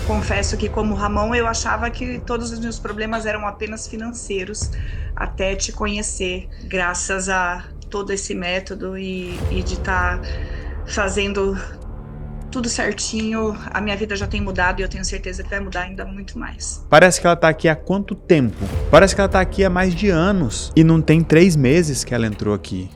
Confesso que, como Ramon, eu achava que todos os meus problemas eram apenas financeiros, até te conhecer, graças a todo esse método e de estar fazendo tudo certinho. A minha vida já tem mudado e eu tenho certeza que vai mudar ainda muito mais. Parece que ela tá aqui há quanto tempo? Parece que ela tá aqui há mais de anos. E não tem 3 meses que ela entrou aqui.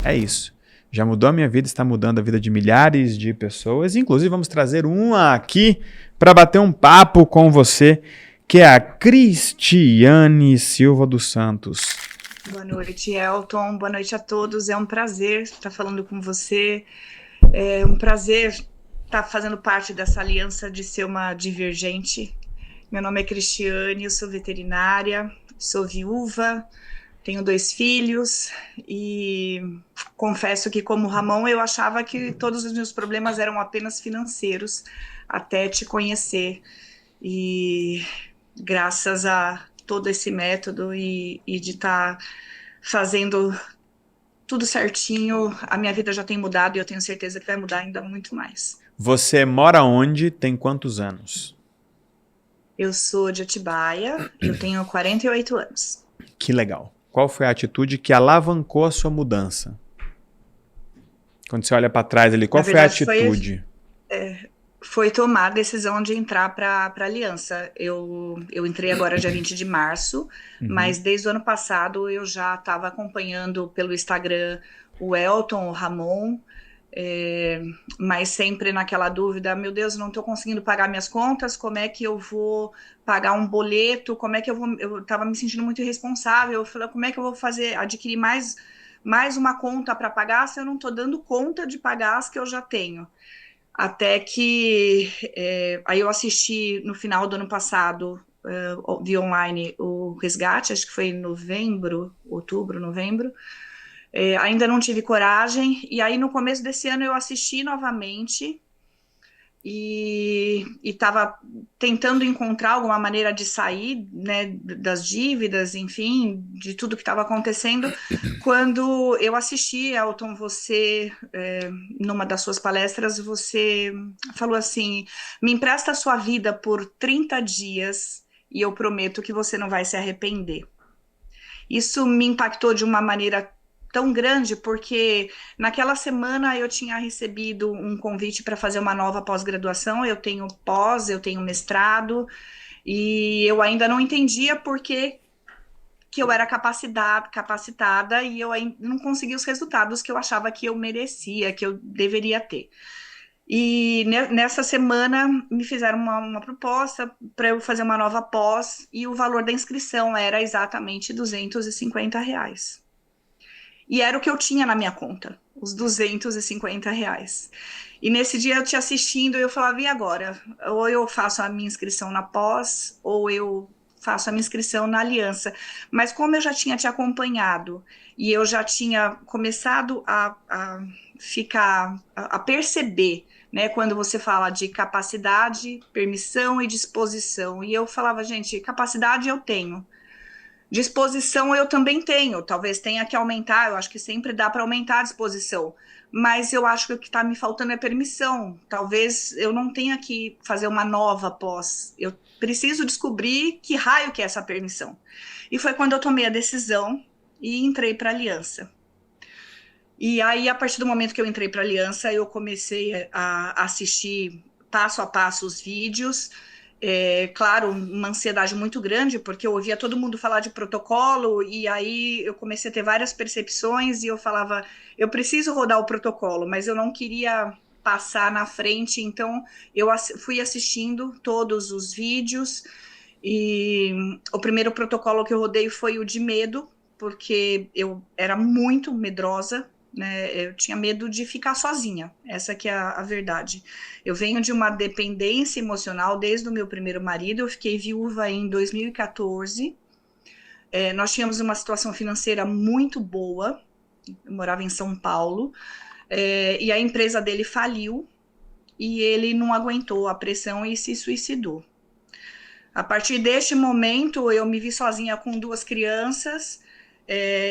É isso. Já mudou a minha vida, está mudando a vida de milhares de pessoas. Inclusive, vamos trazer uma aqui para bater um papo com você, que é a Cristiane Silva dos Santos. Boa noite, Elton. Boa noite a todos. É um prazer estar falando com você. É um prazer estar fazendo parte dessa aliança de ser uma divergente. Meu nome é Cristiane, eu sou veterinária, sou viúva, tenho 2 filhos e confesso que, como Ramon, eu achava que todos os meus problemas eram apenas financeiros, até te conhecer. E graças a todo esse método e de estar fazendo tudo certinho, a minha vida já tem mudado e eu tenho certeza que vai mudar ainda muito mais. Você mora onde? Tem quantos anos? Eu sou de Atibaia, eu tenho 48 anos. Que legal. Qual foi a atitude que alavancou a sua mudança? Quando você olha para trás ali, qual Na foi a verdade, atitude? foi tomar a decisão de entrar para a aliança. Eu entrei agora dia 20 de março, mas desde o ano passado eu já estava acompanhando pelo Instagram o Elton, o Ramon, mas sempre naquela dúvida, meu Deus, não estou conseguindo pagar minhas contas, como é que eu vou pagar um boleto, como é que eu estava me sentindo muito irresponsável, eu falei, como é que eu vou adquirir mais uma conta para pagar se eu não estou dando conta de pagar as que eu já tenho. Até que aí eu assisti no final do ano passado, via online, o Resgate, acho que foi em novembro, outubro, novembro. Ainda não tive coragem, e aí no começo desse ano eu assisti novamente e estava tentando encontrar alguma maneira de sair, né, das dívidas, enfim, de tudo que estava acontecendo, quando eu assisti, Elton, você, numa das suas palestras, você falou assim, me empresta a sua vida por 30 dias e eu prometo que você não vai se arrepender. Isso me impactou de uma maneira tão grande, porque naquela semana eu tinha recebido um convite para fazer uma nova pós-graduação, eu tenho pós, eu tenho mestrado, e eu ainda não entendia por que eu era capacitada e eu ainda não conseguia os resultados que eu achava que eu merecia, que eu deveria ter. E nessa semana me fizeram uma proposta para eu fazer uma nova pós e o valor da inscrição era exatamente R$ 250. E era o que eu tinha na minha conta, os R$ 250. E nesse dia eu te assistindo, eu falava, e agora? Ou eu faço a minha inscrição na pós, ou eu faço a minha inscrição na aliança. Mas como eu já tinha te acompanhado e eu já tinha começado a perceber, né, quando você fala de capacidade, permissão e disposição. E eu falava, gente, capacidade eu tenho. Disposição eu também tenho, talvez tenha que aumentar, eu acho que sempre dá para aumentar a disposição, mas eu acho que o que está me faltando é permissão, talvez eu não tenha que fazer uma nova pós, eu preciso descobrir que raio que é essa permissão. E foi quando eu tomei a decisão e entrei para a aliança. E aí, a partir do momento que eu entrei para a aliança, eu comecei a assistir passo a passo os vídeos. Claro, uma ansiedade muito grande, porque eu ouvia todo mundo falar de protocolo, e aí eu comecei a ter várias percepções, e eu falava, eu preciso rodar o protocolo, mas eu não queria passar na frente, então eu fui assistindo todos os vídeos, e o primeiro protocolo que eu rodei foi o de medo, porque eu era muito medrosa, né? Eu tinha medo de ficar sozinha, essa que é a verdade. Eu venho de uma dependência emocional desde o meu primeiro marido, eu fiquei viúva em 2014, nós tínhamos uma situação financeira muito boa, eu morava em São Paulo, e a empresa dele faliu, e ele não aguentou a pressão e se suicidou. A partir deste momento, eu me vi sozinha com 2 crianças,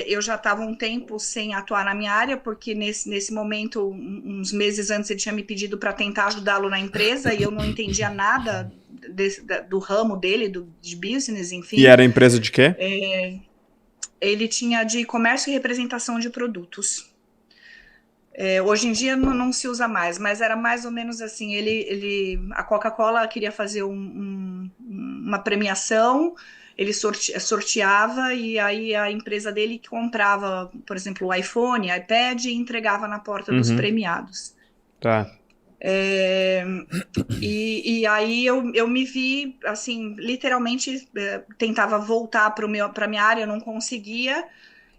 eu já estava um tempo sem atuar na minha área, porque nesse momento, uns meses antes, ele tinha me pedido para tentar ajudá-lo na empresa, e eu não entendia nada do ramo dele, de business, enfim. E era empresa de quê? Ele tinha de comércio e representação de produtos. Hoje em dia não se usa mais, mas era mais ou menos assim, a Coca-Cola queria fazer uma premiação, ele sorteava, e aí a empresa dele comprava, por exemplo, o iPhone, iPad, e entregava na porta dos premiados. Tá. E aí eu me vi, assim, literalmente tentava voltar para minha área, eu não conseguia.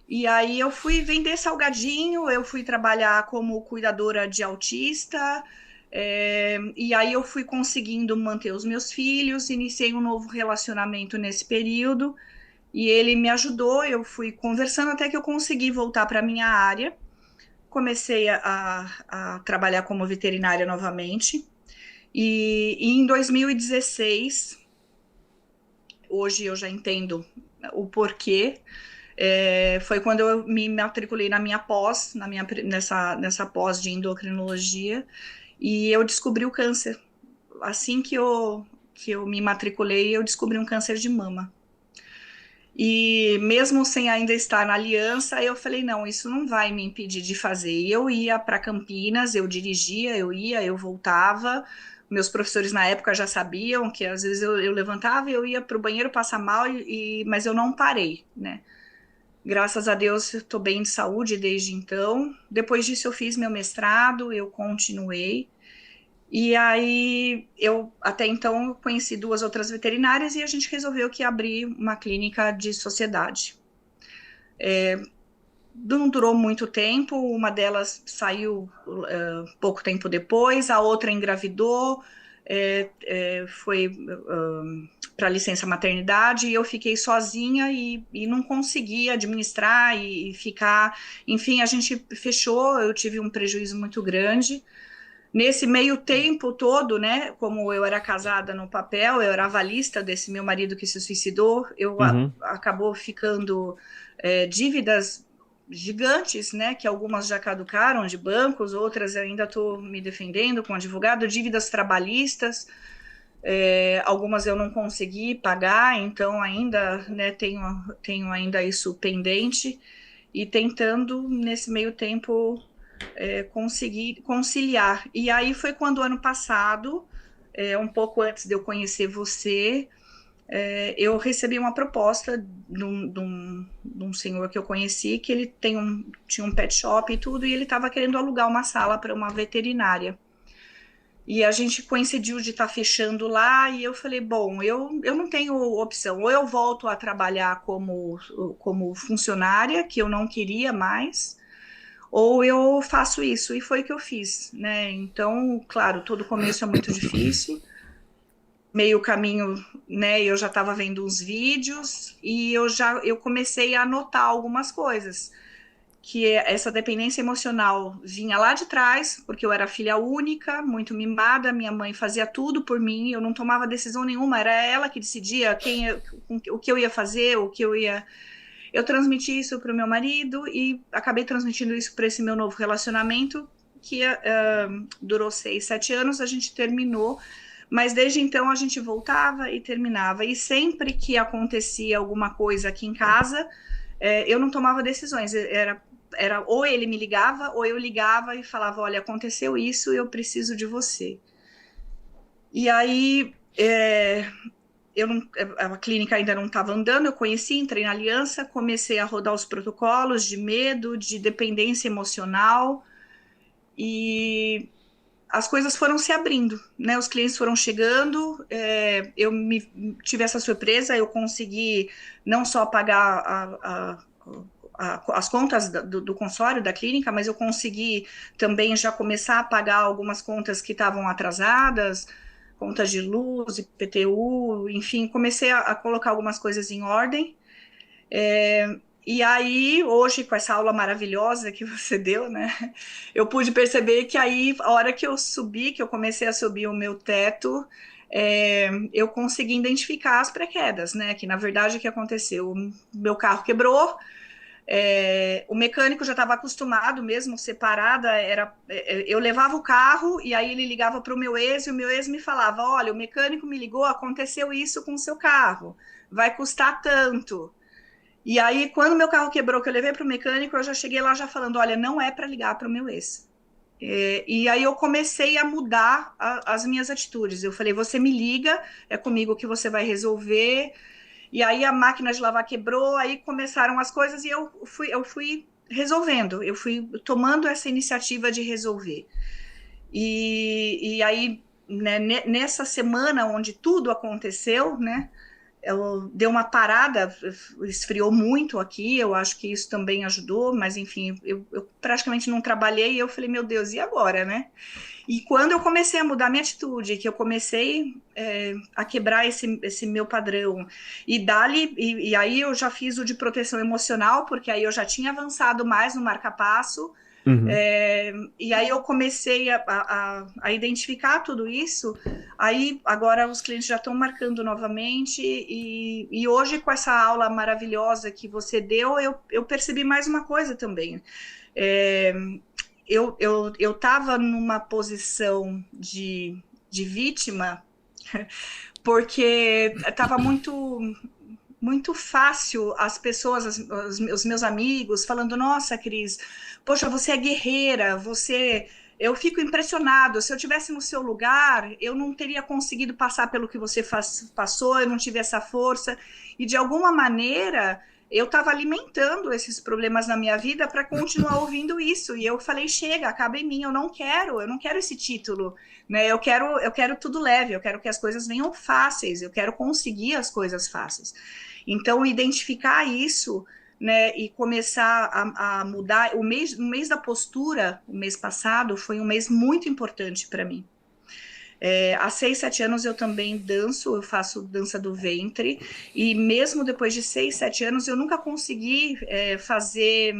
E aí eu fui vender salgadinho, eu fui trabalhar como cuidadora de autista, e aí eu fui conseguindo manter os meus filhos, iniciei um novo relacionamento nesse período, e ele me ajudou, eu fui conversando até que eu consegui voltar para a minha área, comecei a trabalhar como veterinária novamente, e em 2016, hoje eu já entendo o porquê, foi quando eu me matriculei na minha pós, nessa pós de endocrinologia, e eu descobri o câncer. Assim que eu me matriculei, eu descobri um câncer de mama. E mesmo sem ainda estar na aliança, eu falei, não, isso não vai me impedir de fazer. E eu ia para Campinas, eu dirigia, eu voltava. Meus professores na época já sabiam que às vezes eu levantava e eu ia para o banheiro passar mal, mas eu não parei, né? Graças a Deus, estou bem de saúde desde então. Depois disso, eu fiz meu mestrado, eu continuei. E aí, até então, eu conheci 2 outras veterinárias e a gente resolveu que abrir uma clínica de sociedade. Não durou muito tempo, uma delas saiu pouco tempo depois, a outra engravidou, foi para licença maternidade, e eu fiquei sozinha e não conseguia administrar e ficar. Enfim, a gente fechou, eu tive um prejuízo muito grande. Nesse meio tempo todo, né, como eu era casada no papel, eu era avalista desse meu marido que se suicidou, acabou ficando dívidas gigantes, né, que algumas já caducaram de bancos, outras ainda estou me defendendo com advogado, dívidas trabalhistas, algumas eu não consegui pagar, então ainda, né, tenho ainda isso pendente, e tentando nesse meio tempo conseguir conciliar. E aí foi quando ano passado, um pouco antes de eu conhecer você, eu recebi uma proposta de um senhor que eu conheci, que ele tinha um pet shop e tudo, e ele estava querendo alugar uma sala para uma veterinária. E a gente coincidiu de estar fechando lá, e eu falei, bom, eu não tenho opção, ou eu volto a trabalhar como funcionária, que eu não queria mais, ou eu faço isso, e foi o que eu fiz, né? Então, claro, todo começo é muito difícil, meio caminho, né, eu já estava vendo uns vídeos, e eu comecei a anotar algumas coisas, que essa dependência emocional vinha lá de trás, porque eu era filha única, muito mimada, minha mãe fazia tudo por mim, eu não tomava decisão nenhuma, era ela que decidia o que eu ia fazer, o que eu ia... Eu transmiti isso para o meu marido e acabei transmitindo isso para esse meu novo relacionamento, que durou 6, 7 anos, a gente terminou, mas desde então a gente voltava e terminava, e sempre que acontecia alguma coisa aqui em casa, eu não tomava decisões, era ou ele me ligava, ou eu ligava e falava, olha, aconteceu isso, eu preciso de você. E aí, a clínica ainda não estava andando, eu conheci, entrei na aliança, comecei a rodar os protocolos de medo, de dependência emocional, e as coisas foram se abrindo, né? Os clientes foram chegando, eu tive essa surpresa, eu consegui não só pagar as contas do consórcio da clínica, mas eu consegui também já começar a pagar algumas contas que estavam atrasadas, contas de luz, IPTU, enfim, comecei a colocar algumas coisas em ordem. E aí, hoje, com essa aula maravilhosa que você deu, né, eu pude perceber que aí, a hora que eu subi, que eu comecei a subir o meu teto, eu consegui identificar as pré-quedas, né, que na verdade o que aconteceu? O meu carro quebrou, O mecânico já estava acostumado mesmo, separada, eu levava o carro e aí ele ligava para o meu ex e o meu ex me falava, olha, o mecânico me ligou, aconteceu isso com o seu carro, vai custar tanto. E aí, quando meu carro quebrou, que eu levei para o mecânico, eu já cheguei lá já falando, olha, não é para ligar para o meu ex. E aí eu comecei a mudar as minhas atitudes. Eu falei, você me liga, é comigo que você vai resolver. E aí a máquina de lavar quebrou, aí começaram as coisas e eu fui resolvendo, eu fui tomando essa iniciativa de resolver. E aí, né, nessa semana onde tudo aconteceu, né, eu dei uma parada, esfriou muito aqui, eu acho que isso também ajudou, mas enfim, eu praticamente não trabalhei e eu falei, meu Deus, e agora, né? E quando eu comecei a mudar minha atitude, que eu comecei a quebrar esse meu padrão, e aí eu já fiz o de proteção emocional, porque aí eu já tinha avançado mais no marca-passo, Uhum. e aí eu comecei a identificar tudo isso, aí agora os clientes já estão marcando novamente, e hoje com essa aula maravilhosa que você deu, eu percebi mais uma coisa também. É, eu estava numa posição de vítima porque estava muito fácil as pessoas, os meus amigos, falando: Nossa, Cris, poxa, você é guerreira, você. Eu fico impressionado. Se eu tivesse no seu lugar, eu não teria conseguido passar pelo que você passou, eu não tive essa força. E de alguma maneira, eu estava alimentando esses problemas na minha vida para continuar ouvindo isso. E eu falei: chega, acaba em mim, eu não quero esse título, né? Eu quero tudo leve, eu quero que as coisas venham fáceis, eu quero conseguir as coisas fáceis. Então, identificar isso, né, e começar a mudar. O mês da postura, o mês passado, foi um mês muito importante para mim. Há 6, 7 anos eu também danço, eu faço dança do ventre, e mesmo depois de 6, 7 anos eu nunca consegui fazer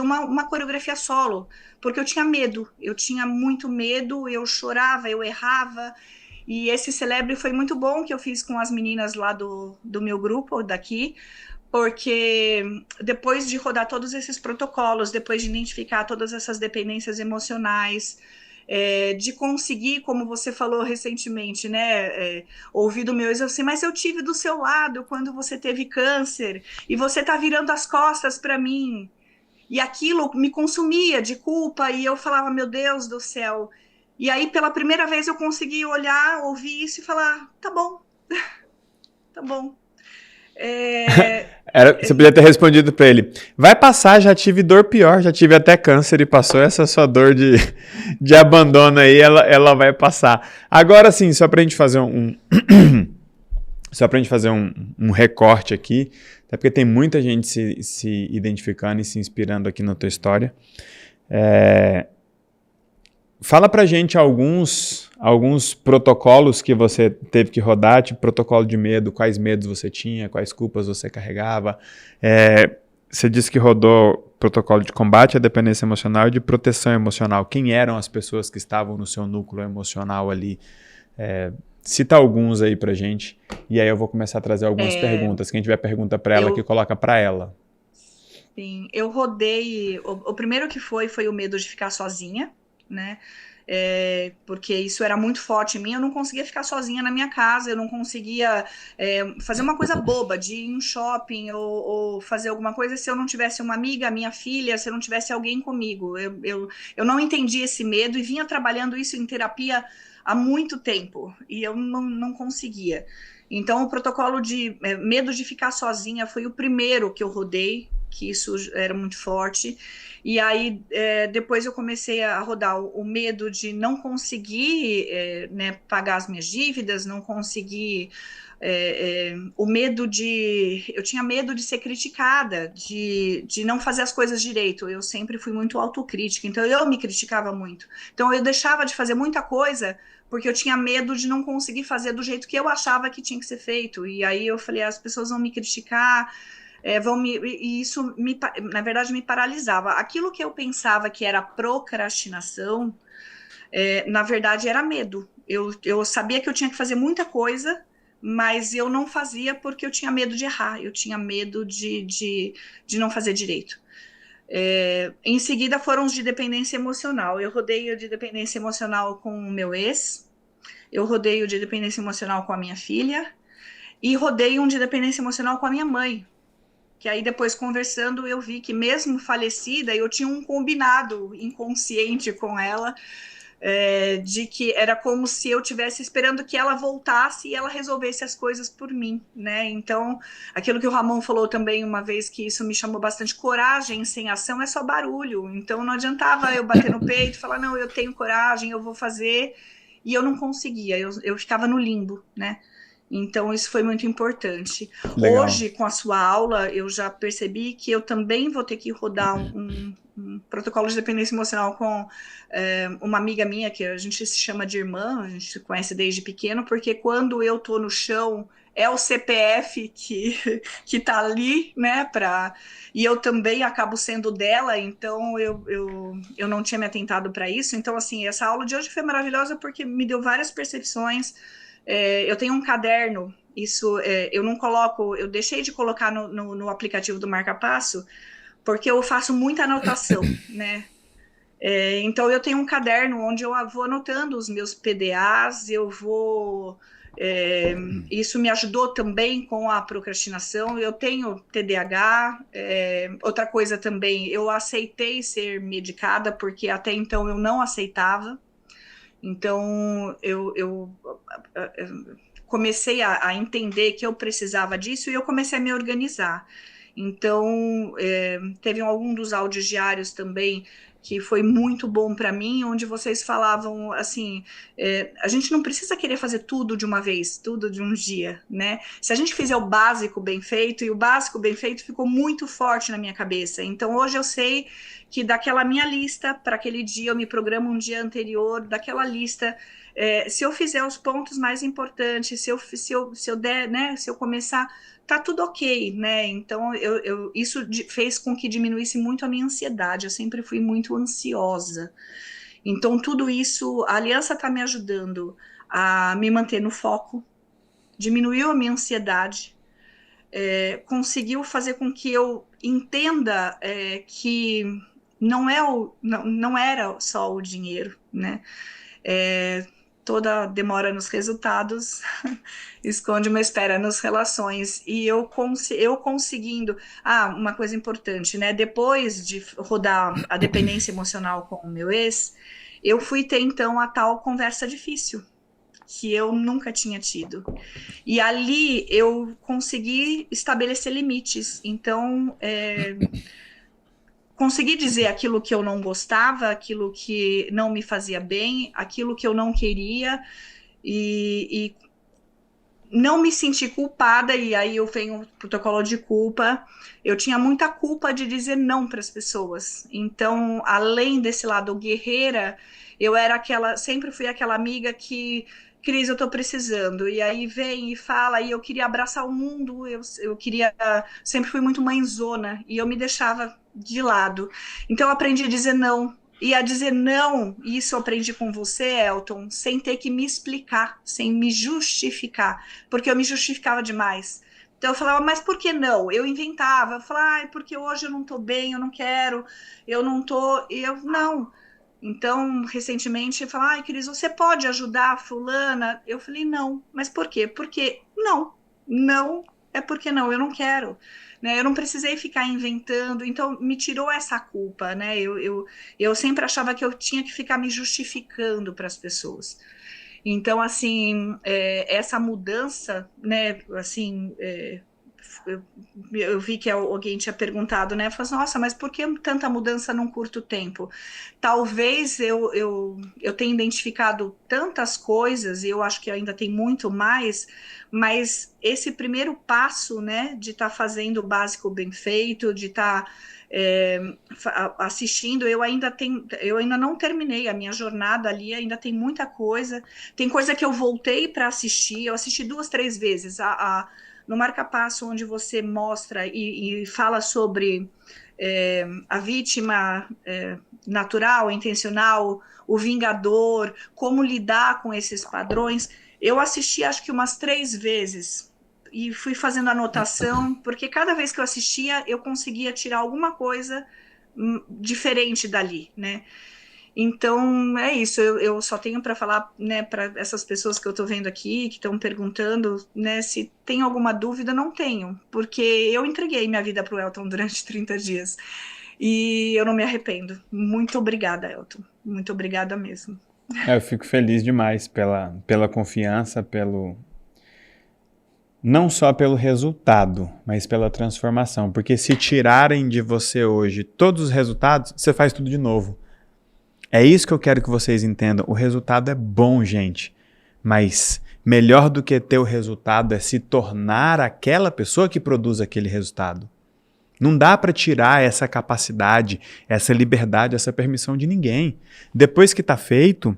uma coreografia solo, porque eu tinha muito medo, eu chorava, eu errava, e esse Celebre foi muito bom que eu fiz com as meninas lá do meu grupo daqui, porque depois de rodar todos esses protocolos, depois de identificar todas essas dependências emocionais, de conseguir, como você falou recentemente, né, ouvir do meu ex, assim, mas eu tive do seu lado quando você teve câncer, e você tá virando as costas para mim, e aquilo me consumia de culpa, e eu falava, meu Deus do céu. E aí, pela primeira vez, eu consegui olhar, ouvir isso e falar, tá bom, tá bom. Você podia ter respondido pra ele: vai passar, já tive dor pior, já tive até câncer e passou essa sua dor de abandono aí, ela vai passar. Agora sim, só pra gente fazer só pra gente fazer um recorte aqui, até porque tem muita gente se identificando e se inspirando aqui na tua história. Fala pra gente alguns protocolos que você teve que rodar, tipo protocolo de medo, quais medos você tinha, quais culpas você carregava. Você disse que rodou protocolo de combate à dependência emocional e de proteção emocional. Quem eram as pessoas que estavam no seu núcleo emocional ali? Cita alguns aí pra gente, e aí eu vou começar a trazer algumas perguntas. Quem tiver pergunta pra ela, que coloca pra ela. Sim, eu rodei. O primeiro que foi o medo de ficar sozinha, né? Porque isso era muito forte em mim, eu não conseguia ficar sozinha na minha casa, eu não conseguia fazer uma coisa boba, de ir em um shopping ou fazer alguma coisa se eu não tivesse uma amiga, minha filha, se eu não tivesse alguém comigo. Eu não entendi esse medo e vinha trabalhando isso em terapia há muito tempo, e eu não conseguia. Então, o protocolo de medo de ficar sozinha foi o primeiro que eu rodei, que isso era muito forte. E aí, depois eu comecei a rodar o medo de não conseguir né, pagar as minhas dívidas, não conseguir. O medo eu tinha medo de ser criticada, de não fazer as coisas direito. Eu sempre fui muito autocrítica, então eu me criticava muito. Então eu deixava de fazer muita coisa porque eu tinha medo de não conseguir fazer do jeito que eu achava que tinha que ser feito. E aí eu falei, as pessoas vão me criticar, e isso, na verdade, me paralisava. Aquilo que eu pensava que era procrastinação, na verdade, era medo. Eu sabia que eu tinha que fazer muita coisa, mas eu não fazia porque eu tinha medo de errar, eu tinha medo de não fazer direito. Em seguida foram os de dependência emocional. Eu rodei o de dependência emocional com o meu ex, eu rodei o de dependência emocional com a minha filha e rodei um de dependência emocional com a minha mãe. Que aí depois conversando eu vi que mesmo falecida eu tinha um combinado inconsciente com ela, de que era como se eu estivesse esperando que ela voltasse e ela resolvesse as coisas por mim, né? Então, aquilo que o Ramon falou também uma vez, que isso me chamou bastante: coragem sem ação é só barulho. Então, não adiantava eu bater no peito e falar, não, eu tenho coragem, eu vou fazer, e eu não conseguia, eu ficava no limbo, né? Então, isso foi muito importante. Legal. Hoje, com a sua aula, eu já percebi que eu também vou ter que rodar um protocolo de dependência emocional com uma amiga minha, que a gente se chama de irmã, a gente se conhece desde pequeno, porque quando eu tô no chão, é o CPF que tá ali, né, e eu também acabo sendo dela, então eu não tinha me atentado para isso. Então, assim, essa aula de hoje foi maravilhosa porque me deu várias percepções. Eu tenho um caderno, isso eu não coloco, eu deixei de colocar no aplicativo do Marca-Passo, porque eu faço muita anotação, né? Então eu tenho um caderno onde eu vou anotando os meus PDAs, eu vou. Isso me ajudou também com a procrastinação. Eu tenho TDAH. Outra coisa também, eu aceitei ser medicada, porque até então eu não aceitava. Então eu comecei a entender que eu precisava disso e eu comecei a me organizar. Então, teve algum dos áudios diários também que foi muito bom para mim, onde vocês falavam assim, a gente não precisa querer fazer tudo de uma vez, tudo de um dia, né? Se a gente fizer o básico bem feito, e o básico bem feito ficou muito forte na minha cabeça. Então, hoje eu sei que daquela minha lista, para aquele dia, eu me programo um dia anterior, daquela lista, se eu fizer os pontos mais importantes, se eu der, né, se eu começar, tá tudo ok, né? Então, isso fez com que diminuísse muito a minha ansiedade. Eu sempre fui muito ansiosa. Então, tudo isso, a aliança está me ajudando a me manter no foco, diminuiu a minha ansiedade, conseguiu fazer com que eu entenda que não era só o dinheiro, né? Toda demora nos resultados esconde uma espera nas relações. E eu conseguindo. Uma coisa importante, né? Depois de rodar a dependência emocional com o meu ex, eu fui ter então a tal conversa difícil, que eu nunca tinha tido. E ali eu consegui estabelecer limites. Então, consegui dizer aquilo que eu não gostava, aquilo que não me fazia bem, aquilo que eu não queria, e não me senti culpada. E aí eu venho o protocolo de culpa. Eu tinha muita culpa de dizer não para as pessoas. Então, além desse lado guerreira, eu era sempre fui aquela amiga que, Cris, eu tô precisando. E aí vem e fala, e eu queria abraçar o mundo, sempre fui muito mãezona, e eu me deixava de lado. Então eu aprendi a dizer não. E a dizer não, isso eu aprendi com você, Elton, sem ter que me explicar, sem me justificar, porque eu me justificava demais. Então eu falava, mas por que não? Eu inventava, eu falava, porque hoje eu não tô bem, eu não quero, eu não tô, não. Então, recentemente, eu falei, Cris, você pode ajudar a fulana? Eu falei, não. Mas por quê? Porque não. Não é porque não, eu não quero. Né? Eu não precisei ficar inventando, então me tirou essa culpa, né? Eu sempre achava que eu tinha que ficar me justificando para as pessoas. Então, assim, essa mudança, né, assim, eu vi que alguém tinha perguntado, né? Falei assim, nossa, mas por que tanta mudança num curto tempo? Talvez eu tenha identificado tantas coisas, e eu acho que ainda tem muito mais, mas esse primeiro passo, né, de estar fazendo o básico bem feito, de estar assistindo, eu ainda não terminei a minha jornada ali, ainda tem muita coisa. Tem coisa que eu voltei para assistir, eu assisti 2, 3 vezes no Marca-Passo, onde você mostra e fala sobre a vítima natural, intencional, o vingador, como lidar com esses padrões. Eu assisti acho que umas 3 vezes e fui fazendo anotação, porque cada vez que eu assistia, eu conseguia tirar alguma coisa diferente dali, né? Então, é isso, eu só tenho para falar, né, para essas pessoas que eu estou vendo aqui, que estão perguntando, né, se tem alguma dúvida, não tenho, porque eu entreguei minha vida para o Elton durante 30 dias e eu não me arrependo. Muito obrigada, Elton, muito obrigada mesmo. Eu fico feliz demais pela confiança, não só pelo resultado, mas pela transformação, porque se tirarem de você hoje todos os resultados, você faz tudo de novo. É isso que eu quero que vocês entendam. O resultado é bom, gente, mas melhor do que ter o resultado é se tornar aquela pessoa que produz aquele resultado. Não dá para tirar essa capacidade, essa liberdade, essa permissão de ninguém. Depois que está feito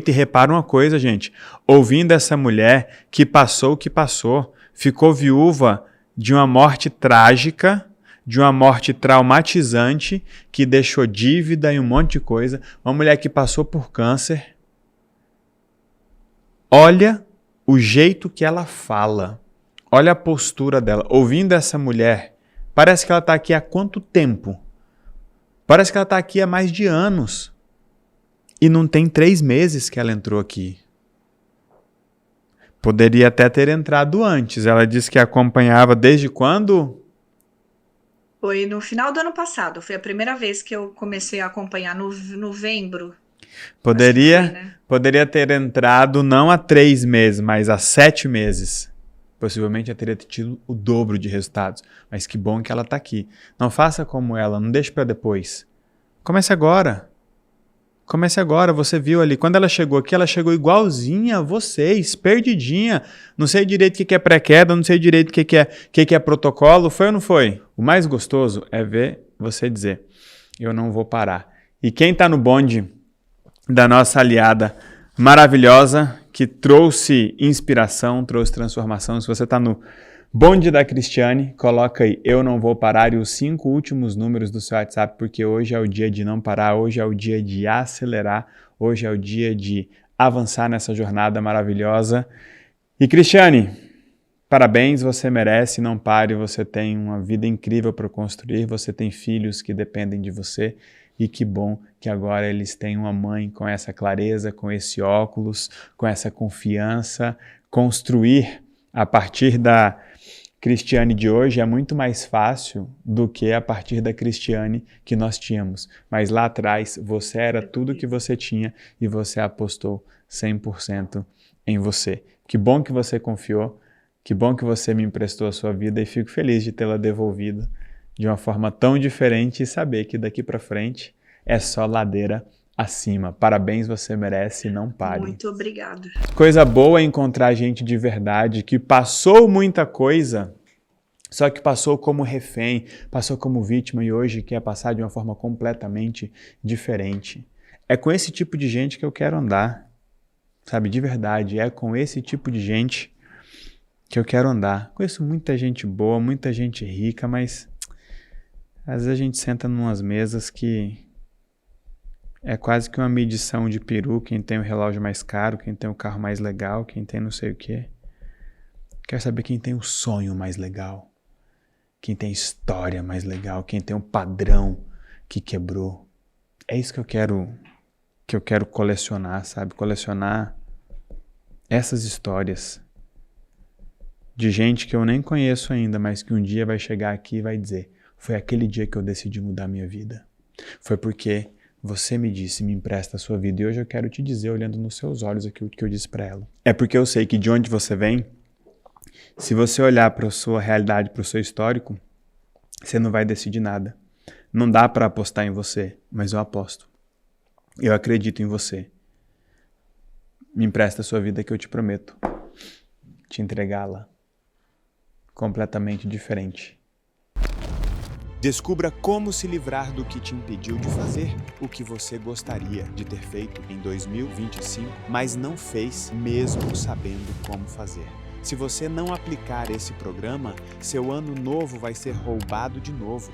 e repara uma coisa, gente. Ouvindo essa mulher que passou o que passou, ficou viúva de uma morte trágica, de uma morte traumatizante, que deixou dívida e um monte de coisa. Uma mulher que passou por câncer. Olha o jeito que ela fala. Olha a postura dela. Ouvindo essa mulher, parece que ela está aqui há quanto tempo? Parece que ela está aqui há mais de anos. E não tem 3 meses que ela entrou aqui. Poderia até ter entrado antes. Ela disse que acompanhava desde quando? Foi no final do ano passado. Foi a primeira vez que eu comecei a acompanhar, no novembro. Poderia ter entrado não há 3 meses, mas há 7 meses. Possivelmente eu teria tido o dobro de resultados. Mas que bom que ela está aqui. Não faça como ela, não deixe para depois. Comece agora. Comece agora, você viu ali, quando ela chegou aqui, ela chegou igualzinha a vocês, perdidinha, não sei direito o que é pré-queda, não sei direito o que é protocolo, foi ou não foi? O mais gostoso é ver você dizer, eu não vou parar. E quem está no bonde da nossa aliada maravilhosa, que trouxe inspiração, trouxe transformação, se você está no bonde da Cristiane, coloca aí, eu não vou parar, e os 5 últimos números do seu WhatsApp, porque hoje é o dia de não parar, hoje é o dia de acelerar, hoje é o dia de avançar nessa jornada maravilhosa. E Cristiane, parabéns, você merece, não pare, você tem uma vida incrível para construir, você tem filhos que dependem de você, e que bom que agora eles têm uma mãe com essa clareza, com esse óculos, com essa confiança. Construir a partir da Cristiane de hoje é muito mais fácil do que a partir da Cristiane que nós tínhamos. Mas lá atrás você era tudo que você tinha e você apostou 100% em você. Que bom que você confiou, que bom que você me emprestou a sua vida e fico feliz de tê-la devolvido de uma forma tão diferente e saber que daqui para frente é só ladeira acima. Parabéns, você merece, não pare. Muito obrigada. Coisa boa é encontrar gente de verdade que passou muita coisa, só que passou como refém, passou como vítima e hoje quer passar de uma forma completamente diferente. É com esse tipo de gente que eu quero andar, sabe, de verdade. É com esse tipo de gente que eu quero andar. Conheço muita gente boa, muita gente rica, mas às vezes a gente senta numas mesas que é quase que uma medição de peru, quem tem o relógio mais caro, quem tem o carro mais legal, quem tem não sei o quê. Quero saber quem tem o sonho mais legal, quem tem a história mais legal, quem tem um padrão que quebrou. É isso que eu quero colecionar, sabe? Colecionar essas histórias de gente que eu nem conheço ainda, mas que um dia vai chegar aqui e vai dizer, foi aquele dia que eu decidi mudar minha vida. Foi porque você me disse, me empresta a sua vida, e hoje eu quero te dizer, olhando nos seus olhos, aquilo que eu disse para ela. É porque eu sei que de onde você vem, se você olhar para a sua realidade, para o seu histórico, você não vai decidir nada. Não dá para apostar em você, mas eu aposto. Eu acredito em você. Me empresta a sua vida que eu te prometo te entregá-la completamente diferente. Descubra como se livrar do que te impediu de fazer o que você gostaria de ter feito em 2025, mas não fez mesmo sabendo como fazer. Se você não aplicar esse programa, seu ano novo vai ser roubado de novo.